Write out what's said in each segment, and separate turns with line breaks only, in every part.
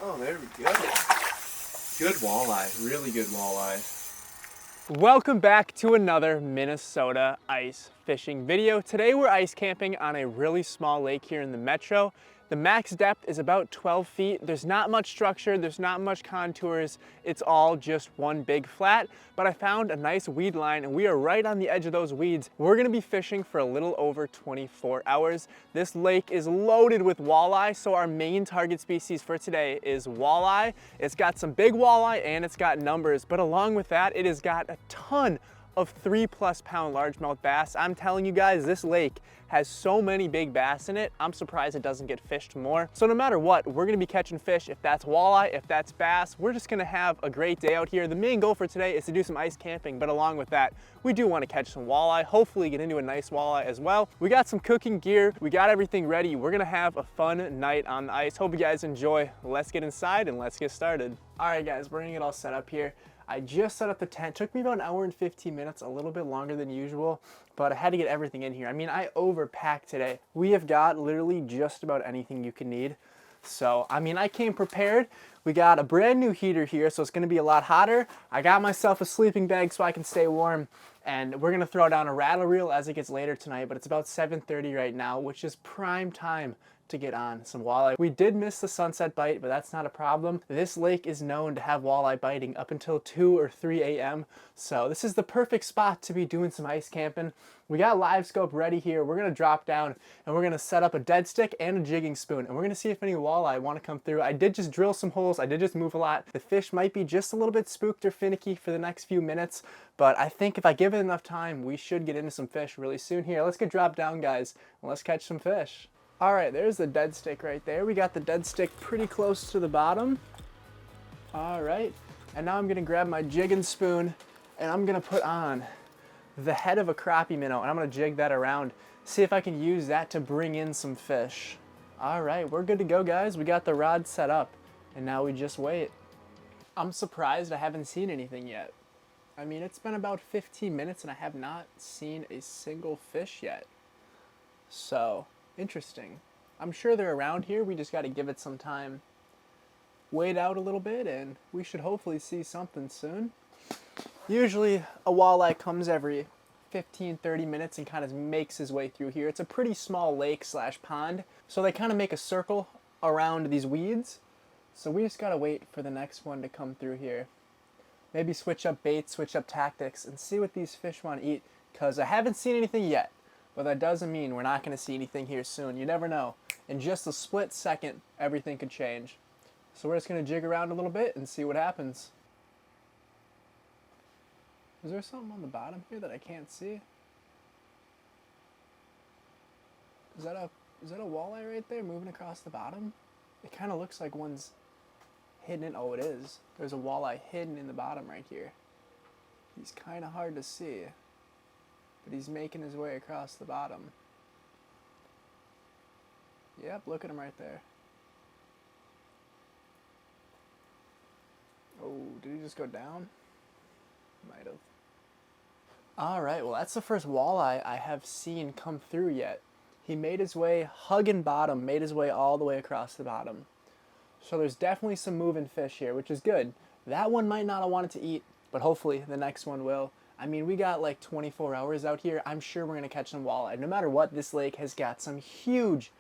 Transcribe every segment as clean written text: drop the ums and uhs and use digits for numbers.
Oh, there we go. Good walleye, really good walleye.
Welcome back to another Minnesota ice fishing video. Today we're ice camping on a really small lake here in the metro. The max depth is about 12 feet. There's not much structure, there's not much contours. It's all just one big flat, but I found a nice weed line and we are right on the edge of those weeds. We're gonna be fishing for a little over 24 hours. This lake is loaded with walleye, so our main target species for today is walleye. It's got some big walleye and it's got numbers, but along with that, it has got a ton of 3+ pound largemouth bass. I'm telling you guys, this lake has so many big bass in it, I'm surprised it doesn't get fished more. So no matter what, we're gonna be catching fish. If that's walleye, if that's bass, we're just gonna have a great day out here. The main goal for today is to do some ice camping, but along with that, we do wanna catch some walleye, hopefully get into a nice walleye as well. We got some cooking gear, we got everything ready. We're gonna have a fun night on the ice. Hope you guys enjoy. Let's get inside and let's get started. All right guys, we're gonna get all set up here. I just set up the tent. Took me about an hour and 15 minutes, a little bit longer than usual, but I had to get everything in here. I mean, I overpacked today. We have got literally just about anything you can need. So, I mean, I came prepared. We got a brand new heater here, so it's gonna be a lot hotter. I got myself a sleeping bag so I can stay warm, and we're gonna throw down a rattle reel as it gets later tonight, but it's about 7:30 right now, which is prime time to get on some walleye. We did miss the sunset bite, but that's not a problem. This lake is known to have walleye biting up until 2 or 3 a.m. So this is the perfect spot to be doing some ice camping. We got live scope ready here. We're gonna drop down and we're gonna set up a dead stick and a jigging spoon, and we're gonna see if any walleye wanna come through. I did just drill some holes. I did just move a lot. The fish might be just a little bit spooked or finicky for the next few minutes, but I think if I give it enough time, we should get into some fish really soon here. Let's get dropped down, guys, and let's catch some fish. All right, there's the dead stick right there. We got the dead stick pretty close to the bottom. All right, and now I'm gonna grab my jigging spoon and I'm gonna put on the head of a crappie minnow and I'm gonna jig that around, see if I can use that to bring in some fish. All right, we're good to go, guys. We got the rod set up and now we just wait. I'm surprised I haven't seen anything yet. I mean, it's been about 15 minutes and I have not seen a single fish yet. So, interesting. I'm sure they're around here. We just got to give it some time. Wait out a little bit and we should hopefully see something soon. Usually a walleye comes every 15-30 minutes and kind of makes his way through here. It's a pretty small lake / pond, so they kind of make a circle around these weeds. So we just got to wait for the next one to come through here. Maybe switch up bait, switch up tactics, and see what these fish want to eat, because I haven't seen anything yet. But that doesn't mean we're not going to see anything here soon. You never know. In just a split second, everything could change. So we're just going to jig around a little bit and see what happens. Is there something on the bottom here that I can't see? Is that a walleye right there moving across the bottom? It kind of looks like one's hidden in. Oh, it is. There's a walleye hidden in the bottom right here. He's kind of hard to see, but he's making his way across the bottom. Yep, look at him right there. Oh, did he just go down? Might have. All right, well, that's the first walleye I have seen come through yet. He made his way, hugging bottom, made his way all the way across the bottom. So there's definitely some moving fish here, which is good. That one might not have wanted to eat, but hopefully the next one will. I mean, we got like 24 hours out here. I'm sure we're gonna catch some walleye. No matter what, this lake has got some huge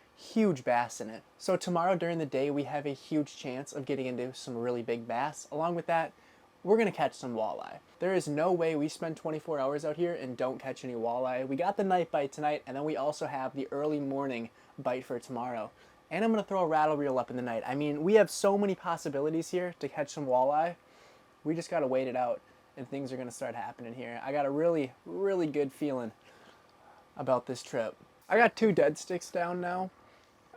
bass in it. So tomorrow during the day, we have a huge chance of getting into some really big bass. Along with that, we're gonna catch some walleye. There is no way we spend 24 hours out here and don't catch any walleye. We got the night bite tonight, and then we also have the early morning bite for tomorrow. And I'm gonna throw a rattle reel up in the night. I mean, we have so many possibilities here to catch some walleye. We just gotta wait it out and things are gonna start happening here. I got a really good feeling about this trip. I got 2 dead sticks down now.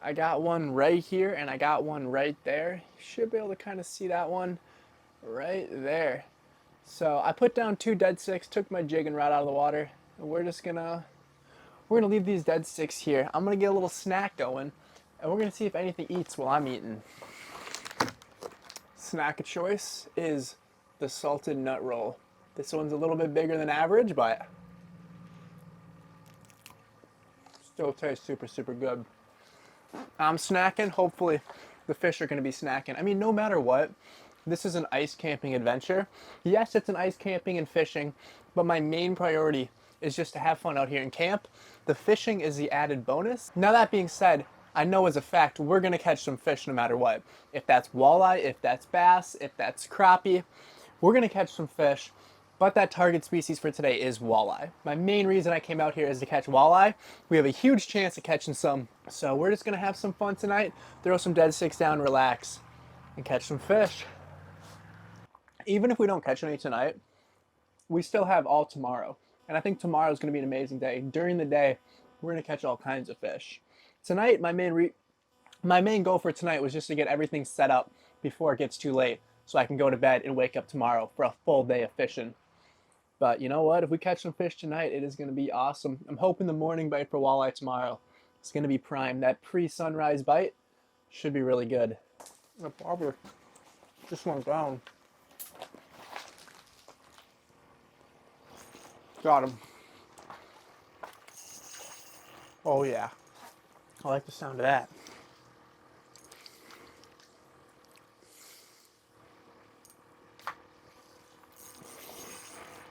I got one right here and I got one right there. You should be able to kind of see that one right there. So I put down 2 dead sticks, took my jigging rod out of the water, and we're gonna leave these dead sticks here. I'm gonna get a little snack going, and we're gonna see if anything eats while I'm eating. Snack of choice is the salted nut roll. This one's a little bit bigger than average, but still tastes super good. I'm snacking. Hopefully the fish are going to be snacking. I mean, no matter what, this is an ice camping adventure. Yes, it's an ice camping and fishing, but my main priority is just to have fun out here in camp. The fishing is the added bonus. Now that being said, I know as a fact we're going to catch some fish no matter what. If that's walleye, if that's bass, if that's crappie, we're going to catch some fish. But that target species for today is walleye. My main reason I came out here is to catch walleye. We have a huge chance of catching some. So we're just gonna have some fun tonight, throw some dead sticks down, relax, and catch some fish. Even if we don't catch any tonight, we still have all tomorrow. And I think tomorrow is gonna be an amazing day. During the day, we're gonna catch all kinds of fish. Tonight, my main goal for tonight was just to get everything set up before it gets too late so I can go to bed and wake up tomorrow for a full day of fishing. But you know what? If we catch some fish tonight, it is going to be awesome. I'm hoping the morning bite for walleye tomorrow is going to be prime. That pre-sunrise bite should be really good. The bobber just went down. Got him. Oh yeah. I like the sound of that.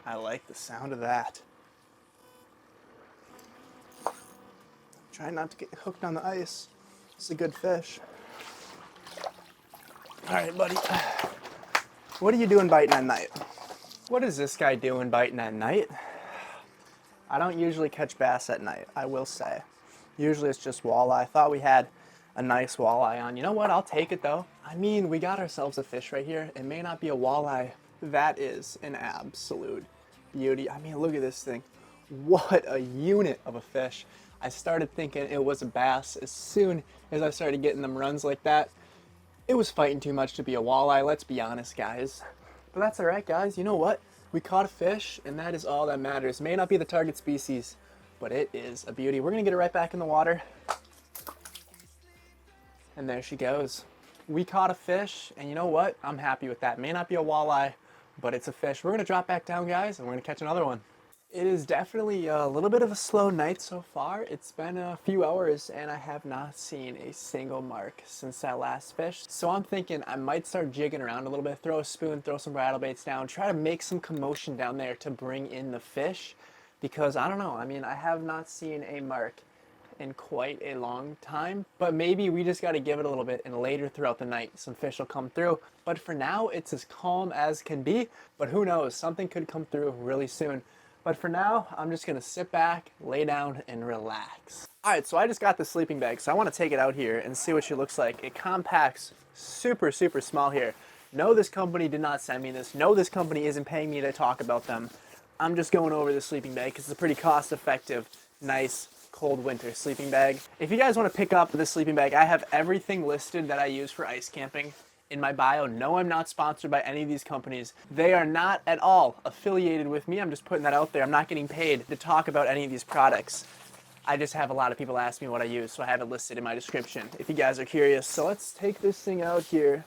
I like the sound of that. Try not to get hooked on the ice. It's a good fish. All right, buddy. What are you doing biting at night? What is this guy doing biting at night? I don't usually catch bass at night, I will say. Usually it's just walleye. I thought we had a nice walleye on. You know what? I'll take it though. I mean, we got ourselves a fish right here. It may not be a walleye. That is an absolute beauty. I mean, look at this thing. What a unit of a fish. I started thinking it was a bass as soon as I started getting them runs like that. It was fighting too much to be a walleye, let's be honest, guys. But that's all right, guys. You know what? We caught a fish, and that is all that matters. May not be the target species, but it is a beauty. We're gonna get it right back in the water. And there she goes. We caught a fish, and you know what? I'm happy with that. May not be a walleye, but it's a fish. We're gonna drop back down, guys, and we're gonna catch another one. It is definitely a little bit of a slow night so far. It's been a few hours and I have not seen a single mark since that last fish. So I'm thinking I might start jigging around a little bit, throw a spoon, throw some rattle baits down, try to make some commotion down there to bring in the fish. Because I don't know, I mean, I have not seen a mark in quite a long time, but maybe we just got to give it a little bit, and later throughout the night some fish will come through. But for now it's as calm as can be, but who knows, something could come through really soon. But for now, I'm just gonna sit back, lay down, and relax. All right, so I just got the sleeping bag, so I wanna take it out here and see what she looks like. It compacts super, super small here. No, this company did not send me this. No, this company isn't paying me to talk about them. I'm just going over the sleeping bag because it's a pretty cost-effective, nice, cold winter sleeping bag. If you guys wanna pick up this sleeping bag, I have everything listed that I use for ice camping in my bio. No, I'm not sponsored by any of these companies. They are not at all affiliated with me. I'm just putting that out there. I'm not getting paid to talk about any of these products. I just have a lot of people ask me what I use, so I have it listed in my description if you guys are curious. So let's take this thing out here.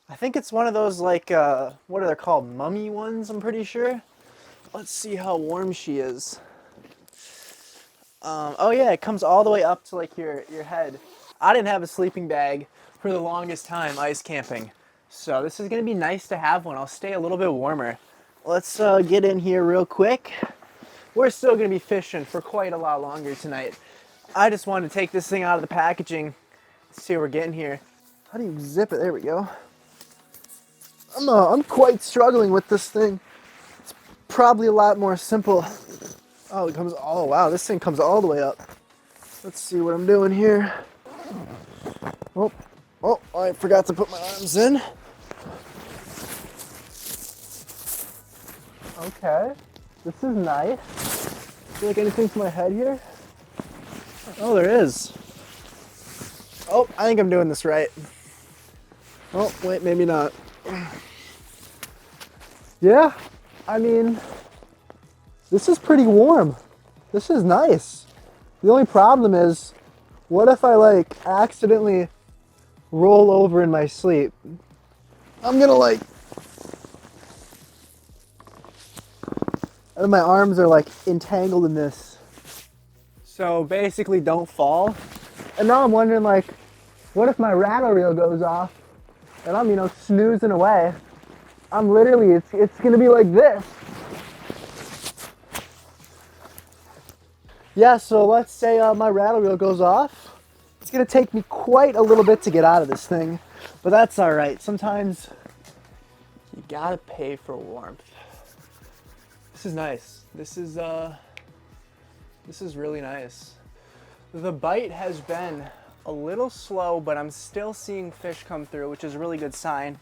I think it's one of those like, what are they called? Mummy ones, I'm pretty sure. Let's see how warm she is. Oh yeah, it comes all the way up to like your head. I didn't have a sleeping bag for the longest time ice camping, so this is gonna be nice to have one. I'll stay a little bit warmer. Let's get in here real quick. We're still gonna be fishing for quite a lot longer tonight. I just wanted to take this thing out of the packaging, see what we're getting here. How do you zip it? There we go. I'm quite struggling with this thing. It's probably a lot more simple. Oh, it comes, oh wow, this thing comes all the way up. Let's see what I'm doing here. Oh, I forgot to put my arms in. Okay, this is nice. Feel like anything for my head here? Oh, there is. Oh, I think I'm doing this right. Oh, wait, maybe not. Yeah, I mean, this is pretty warm. This is nice. The only problem is, what if I like accidentally roll over in my sleep? I'm gonna like, and my arms are like entangled in this. So basically don't fall. And now I'm wondering like, What if my rattle reel goes off and I'm, snoozing away? I'm literally, it's gonna be like this. Yeah, so let's say my rattle reel goes off. It's gonna take me quite a little bit to get out of this thing, but that's all right. Sometimes you gotta pay for warmth. This is nice. This is really nice. The bite has been a little slow, but I'm still seeing fish come through, which is a really good sign.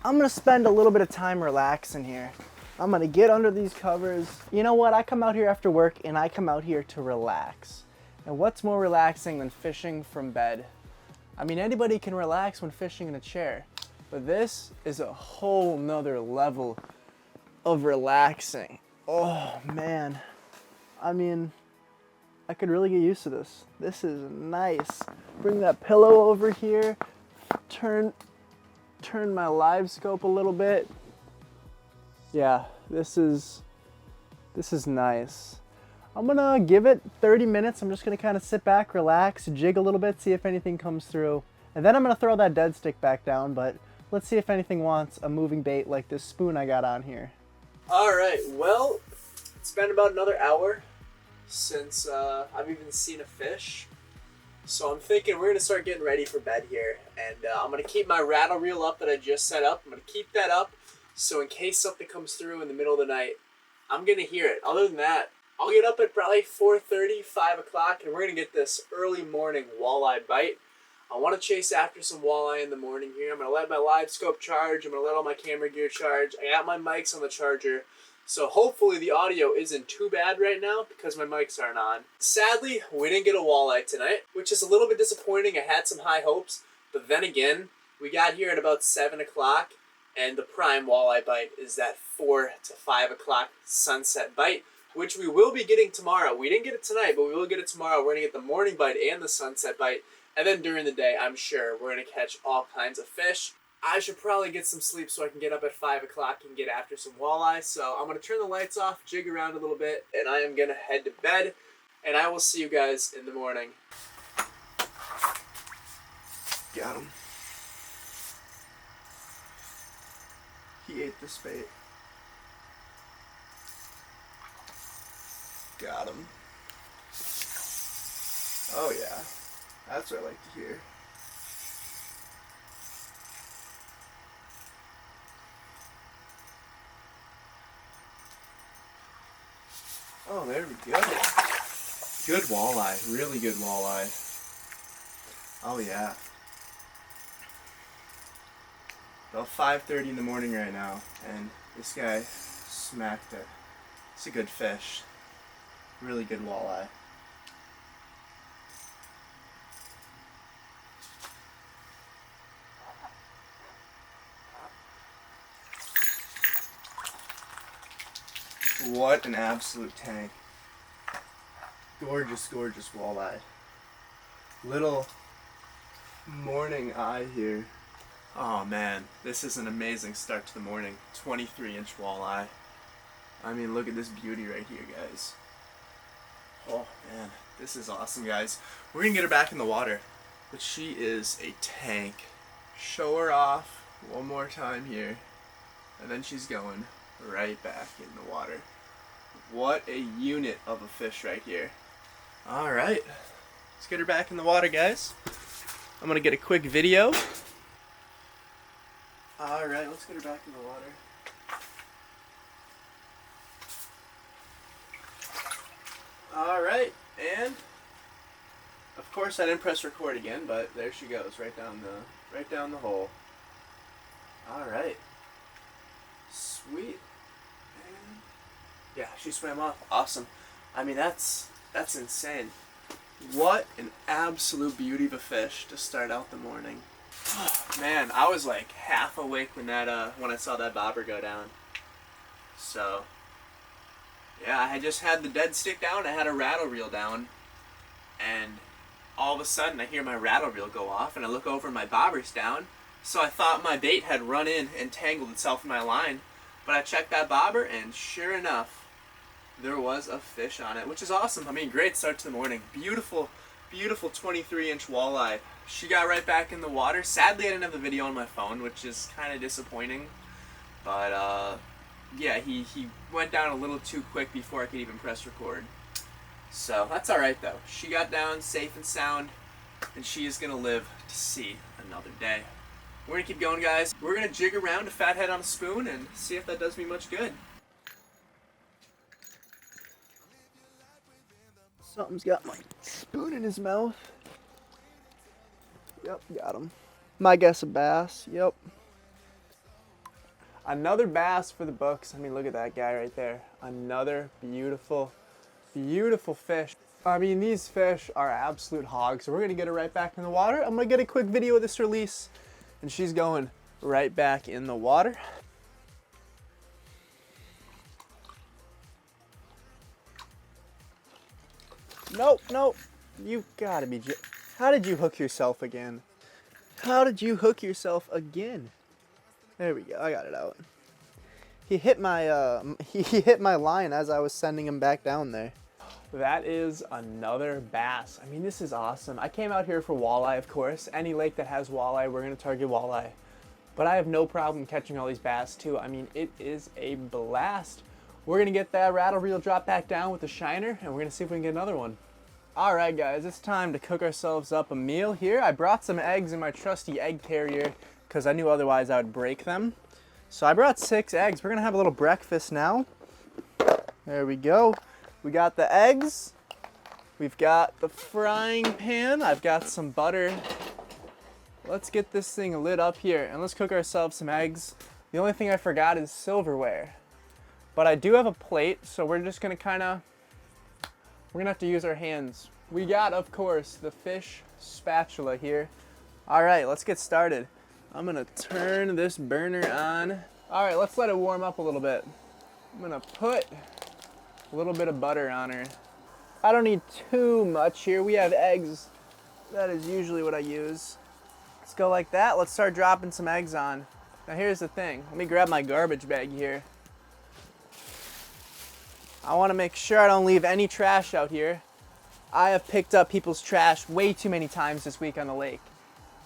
I'm gonna spend a little bit of time relaxing here. I'm gonna get under these covers. You know what? I come out here after work and I come out here to relax. And what's more relaxing than fishing from bed? I mean, anybody can relax when fishing in a chair, but this is a whole nother level of relaxing. Oh man. I mean, I could really get used to this. This is nice. Bring that pillow over here, turn my live scope a little bit. Yeah, this is nice. I'm gonna give it 30 minutes. I'm just gonna kind of sit back, relax, jig a little bit, see if anything comes through. And then I'm gonna throw that dead stick back down, but let's see if anything wants a moving bait like this spoon I got on here. All right, well, it's been about another hour since I've even seen a fish. So I'm thinking we're gonna start getting ready for bed here. And I'm gonna keep my rattle reel up that I just set up. I'm gonna keep that up so in case something comes through in the middle of the night, I'm gonna hear it. Other than that, I'll get up at probably 4:30, 5 o'clock, and we're gonna get this early morning walleye bite. I wanna chase after some walleye in the morning here. I'm gonna let my live scope charge. I'm gonna let all my camera gear charge. I got my mics on the charger. So hopefully the audio isn't too bad right now because my mics aren't on. Sadly, we didn't get a walleye tonight, which is a little bit disappointing. I had some high hopes, but then again, we got here at about 7 o'clock, and the prime walleye bite is that 4 to 5 o'clock sunset bite, which we will be getting tomorrow. We didn't get it tonight, but we will get it tomorrow. We're going to get the morning bite and the sunset bite, and then during the day, I'm sure we're going to catch all kinds of fish. I should probably get some sleep so I can get up at 5 o'clock and get after some walleye. So I'm going to turn the lights off, jig around a little bit, and I am going to head to bed. And I will see you guys in the morning. Got him. He ate this bait. Got him. Oh yeah, that's what I like to hear. Oh, there we go. Good walleye, really good walleye. Oh yeah. About 5:30 in the morning right now, and this guy smacked it. It's a good fish. Really good walleye. What an absolute tank. Gorgeous, gorgeous walleye. Little morning eye here. Oh man, this is an amazing start to the morning. 23-inch walleye. I mean, look at this beauty right here, guys. Oh man, this is awesome, guys. We're gonna get her back in the water, but she is a tank. Show her off one more time here, and then she's going right back in the water. What a unit of a fish right here. All right, let's get her back in the water, guys. I'm gonna get a quick video. All right, let's get her back in the water. All right, and of course I didn't press record again, but there she goes, right down the hole. All right, sweet. And yeah, she swam off. Awesome. I mean, that's insane. What an absolute beauty of a fish to start out the morning. Man, I was like half awake when I saw that bobber go down. So yeah, I had just had the dead stick down, I had a rattle reel down, and all of a sudden I hear my rattle reel go off, and I look over and my bobber's down. So I thought my bait had run in and tangled itself in my line, but I checked that bobber, and sure enough, there was a fish on it, which is awesome. I mean, great start to the morning. Beautiful, Beautiful 23-inch walleye. She got right back in the water. Sadly, I didn't have the video on my phone, which is kind of disappointing. But, yeah, he went down a little too quick before I could even press record. So, that's alright, though. She got down safe and sound, and she is going to live to see another day. We're going to keep going, guys. We're going to jig around a fathead on a spoon and see if that does me much good. Something's got my spoon in his mouth. Yep, got him. My guess a bass, yep. Another bass for the books. I mean, look at that guy right there. Another beautiful, beautiful fish. I mean, these fish are absolute hogs, so we're gonna get her right back in the water. I'm gonna get a quick video of this release, and she's going right back in the water. Nope, nope. You gotta be. How did you hook yourself again? How did you hook yourself again? There we go. I got it out. He hit my he hit my line as I was sending him back down there. That is another bass. I mean, this is awesome. I came out here for walleye, of course. Any lake that has walleye, we're gonna target walleye. But I have no problem catching all these bass too. I mean, it is a blast. We're gonna get that rattle reel drop back down with the shiner, and we're gonna see if we can get another one. All right, guys, it's time to cook ourselves up a meal here. I brought some eggs in my trusty egg carrier because I knew otherwise I would break them. So I brought 6 eggs. We're gonna have a little breakfast now. There we go. We got the eggs. We've got the frying pan. I've got some butter. Let's get this thing lit up here and let's cook ourselves some eggs. The only thing I forgot is silverware. But I do have a plate, so we're just gonna we're gonna have to use our hands. We got, of course, the fish spatula here. All right, let's get started. I'm gonna turn this burner on. All right, let's let it warm up a little bit. I'm gonna put a little bit of butter on her. I don't need too much here. We have eggs. That is usually what I use. Let's go like that. Let's start dropping some eggs on. Now here's the thing. Let me grab my garbage bag here. I want to make sure I don't leave any trash out here. I have picked up people's trash way too many times this week on the lake.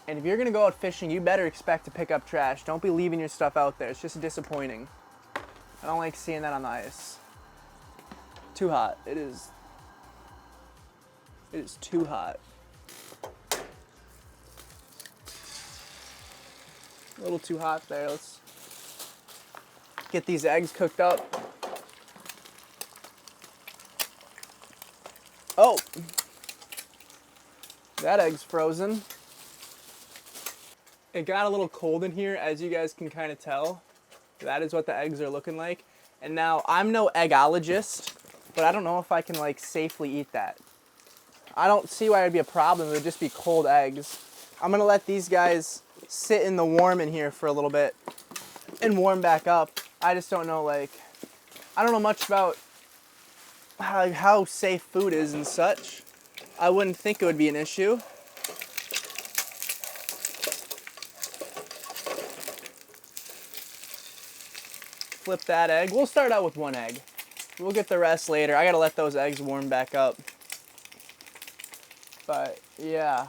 And if you're going to go out fishing, you better expect to pick up trash. Don't be leaving your stuff out there. It's just disappointing. I don't like seeing that on the ice. Too hot. It is too hot. A little too hot there. Let's get these eggs cooked up. Oh, that egg's frozen. It got a little cold in here, as you guys can kind of tell. That is what the eggs are looking like. And now, I'm no eggologist, but I don't know if I can like safely eat that. I don't see why it'd be a problem. It would just be cold eggs. I'm gonna let these guys sit in the warm in here for a little bit and warm back up. I just don't know, like, I don't know much about how safe food is and such. I wouldn't think it would be an issue. Flip that egg. We'll start out with 1 egg. We'll get the rest later. I gotta let those eggs warm back up. But yeah,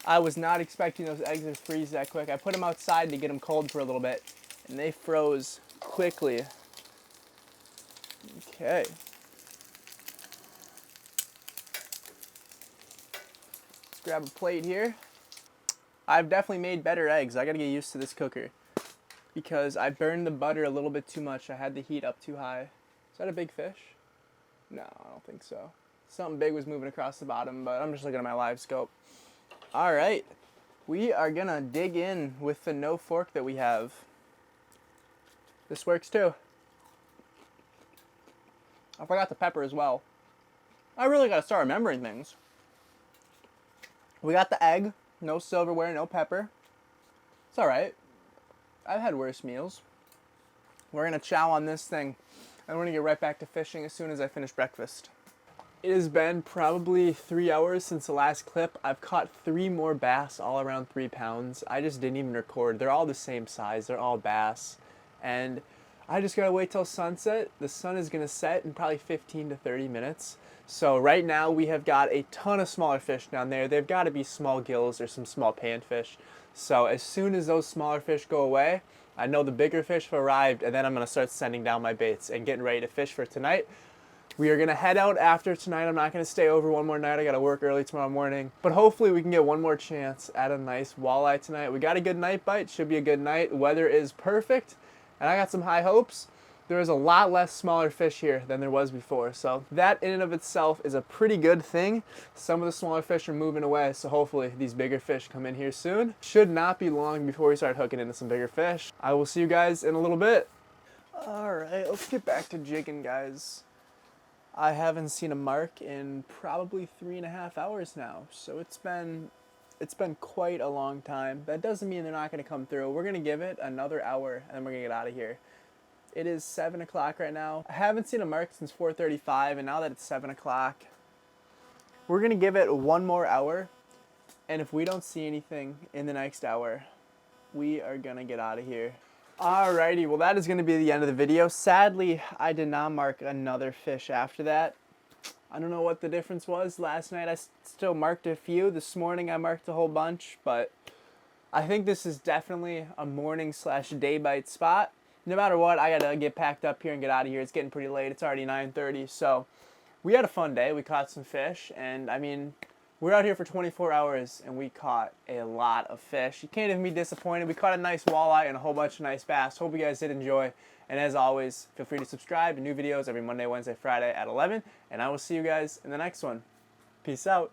I was not expecting those eggs to freeze that quick. I put them outside to get them cold for a little bit, and they froze quickly. Okay. Let's grab a plate here. I've definitely made better eggs. I gotta get used to this cooker because I burned the butter a little bit too much. I had the heat up too high. Is that a big fish? No, I don't think so. Something big was moving across the bottom, but I'm just looking at my live scope. All right, we are gonna dig in with the no fork that we have. This works too. I forgot the pepper as well. I really gotta start remembering things. We got the egg, no silverware, no pepper. It's all right. I've had worse meals. We're gonna chow on this thing, and we're gonna get right back to fishing as soon as I finish breakfast. It has been probably 3 hours since the last clip. I've caught 3 more bass, all around 3 pounds. I just didn't even record. They're all the same size. They're all bass. And I just gotta wait till sunset. The sun is gonna set in probably 15 to 30 minutes. So right now we have got a ton of smaller fish down there. They've got to be small gills or some small panfish. So as soon as those smaller fish go away, I know the bigger fish have arrived, and then I'm going to start sending down my baits and getting ready to fish for tonight. We are going to head out after tonight. I'm not going to stay over one more night. I got to work early tomorrow morning. But hopefully we can get one more chance at a nice walleye tonight. We got a good night bite. Should be a good night. Weather is perfect, and I got some high hopes. There is a lot less smaller fish here than there was before. So that in and of itself is a pretty good thing. Some of the smaller fish are moving away, so hopefully these bigger fish come in here soon. Should not be long before we start hooking into some bigger fish. I will see you guys in a little bit. All right, let's get back to jigging, guys. I haven't seen a mark in probably 3.5 hours now, so it's been quite a long time. That doesn't mean they're not going to come through. We're going to give it another hour, and then we're going to get out of here. It is 7 o'clock right now. I haven't seen a mark since 4:35, and now that it's 7 o'clock, we're going to give it one more hour, and if we don't see anything in the next hour, we are going to get out of here. Alrighty, well that is going to be the end of the video. Sadly, I did not mark another fish after that. I don't know what the difference was. Last night I still marked a few. This morning I marked a whole bunch, but I think this is definitely a morning/day bite spot. No matter what, I gotta get packed up here and get out of here. It's getting pretty late. It's already 9:30, so we had a fun day. We caught some fish, and I mean, we're out here for 24 hours, and we caught a lot of fish. You can't even be disappointed. We caught a nice walleye and a whole bunch of nice bass. Hope you guys did enjoy, and as always, feel free to subscribe to new videos every Monday, Wednesday, Friday at 11, and I will see you guys in the next one. Peace out.